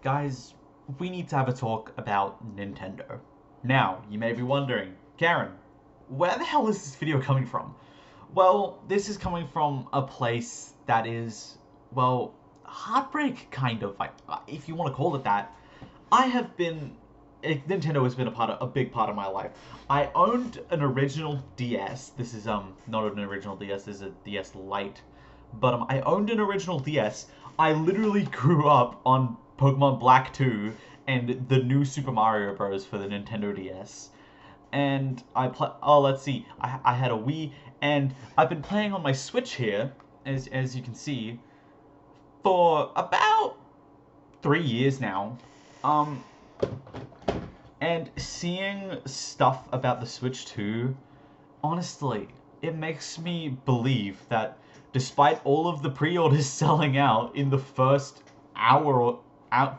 Guys, we need to have a talk about Nintendo. Now, you may be wondering, Karen, where the hell is this video coming from? Well, this is coming from a place that is, well, heartbreak, kind of, like, if you want to call it that. I have been, Nintendo has been a big part of my life. I owned an original DS. This is, not an original DS, this is a DS Lite. But, I owned an original DS. I literally grew up on Pokemon Black 2 and the new Super Mario Bros. For the Nintendo DS. And let's see, I had a Wii, and I've been playing on my Switch here, as you can see, for about 3 years now. And seeing stuff about the Switch 2, honestly, it makes me believe that despite all of the pre-orders selling out in the first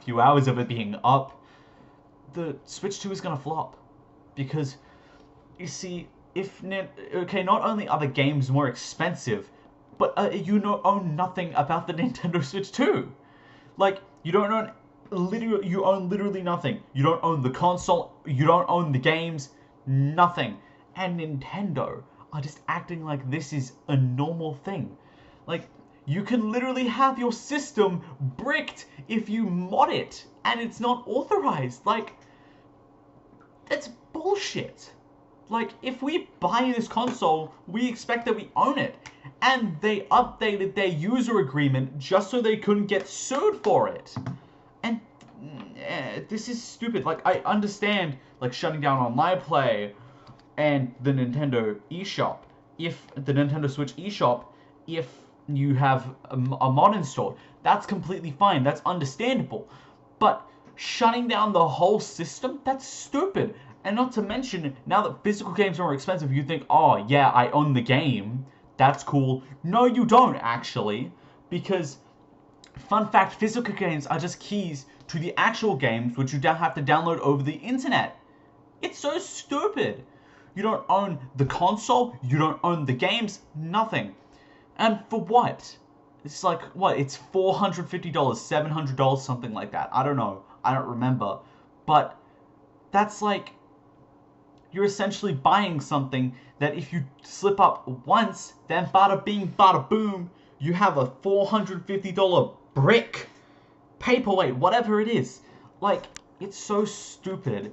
few hours of it being up, the Switch 2 is gonna flop. Because, you see, not only are the games more expensive, but you own nothing about the Nintendo Switch 2. Like, you own literally nothing. You don't own the console, you don't own the games, nothing. And Nintendo are just acting like this is a normal thing. Like, you can literally have your system bricked if you mod it, and it's not authorized. Like, that's bullshit. Like, if we buy this console, we expect that we own it. And they updated their user agreement just so they couldn't get sued for it. And this is stupid. Like, I understand, like, shutting down online play and the Nintendo eShop. If the Nintendo Switch eShop, if you have a mod installed, that's completely fine. That's understandable. But shutting down the whole system, that's stupid. And not to mention, now that physical games are more expensive, you think, oh yeah, I own the game, that's cool. No, you don't, actually. Because, fun fact, physical games are just keys to the actual games, which you don't have to download over the internet. It's so stupid. You don't own the console, you don't own the games, nothing. And for what? It's like, what, it's $450, $700, something like that. I don't know. I don't remember. But that's like, you're essentially buying something that if you slip up once, then bada bing, bada boom, you have a $450 brick, paperweight, whatever it is. Like, it's so stupid.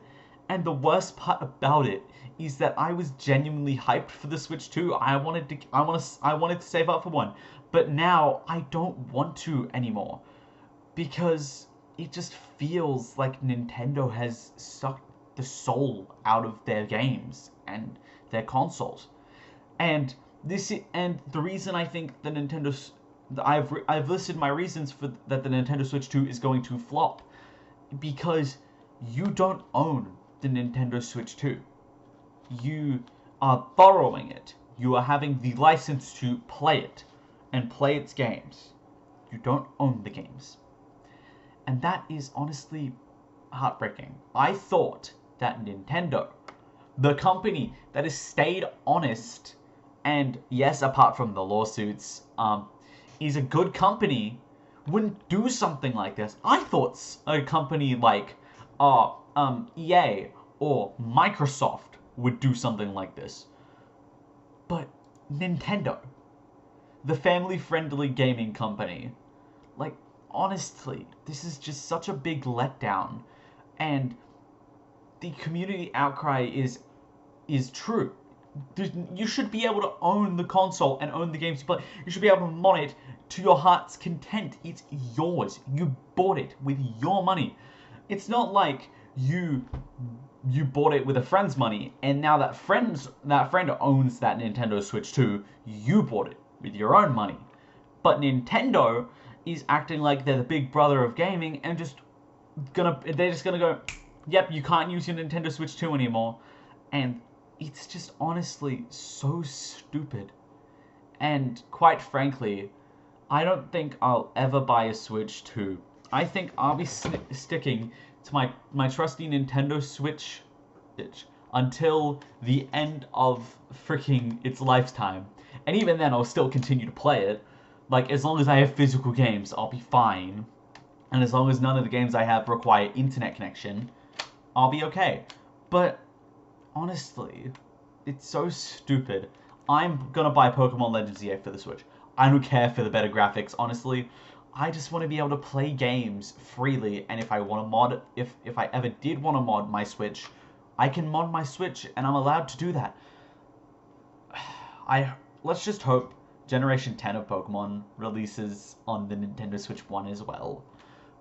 And the worst part about it is that I was genuinely hyped for the Switch 2. I wanted to save up for one. But now I don't want to anymore, because it just feels like Nintendo has sucked the soul out of their games and their consoles. And the reason I think the I've listed my reasons for that the Nintendo Switch 2 is going to flop, because you don't own the Nintendo Switch 2. You are borrowing it. You are having the license to play it and play its games. You don't own the games. And that is honestly heartbreaking. I thought that Nintendo, the company that has stayed honest, and yes, apart from the lawsuits, is a good company, wouldn't do something like this. I thought a company like EA or Microsoft would do something like this. But Nintendo, the family-friendly gaming company, like, honestly, this is just such a big letdown. And the community outcry is true. You should be able to own the console and own the games you play. You should be able to mod it to your heart's content. It's yours. You bought it with your money. It's not like you bought it with a friend's money, and now that friend owns that Nintendo Switch 2, you bought it with your own money. But Nintendo is acting like they're the big brother of gaming, and they're just gonna go, yep, you can't use your Nintendo Switch 2 anymore. And it's just honestly so stupid. And quite frankly, I don't think I'll ever buy a Switch 2. I think I'll be sticking to my trusty Nintendo Switch until the end of freaking its lifetime. And even then, I'll still continue to play it. Like, as long as I have physical games, I'll be fine. and as long as none of the games I have require internet connection, I'll be okay. But honestly, it's so stupid. I'm gonna buy Pokemon Legends EA for the Switch. I don't care for the better graphics, honestly. I just want to be able to play games freely, and if I want to mod, if I ever did want to mod my Switch, I can mod my Switch, and I'm allowed to do that. Let's just hope Generation 10 of Pokemon releases on the Nintendo Switch 1 as well.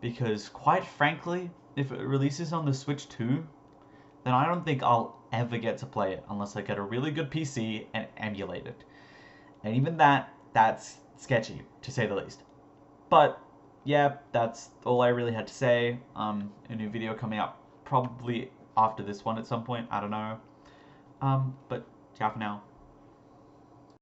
Because, quite frankly, if it releases on the Switch 2, then I don't think I'll ever get to play it unless I get a really good PC and emulate it. And even that's sketchy, to say the least. But, yeah, that's all I really had to say. A new video coming out probably after this one at some point, I don't know. But ciao for now.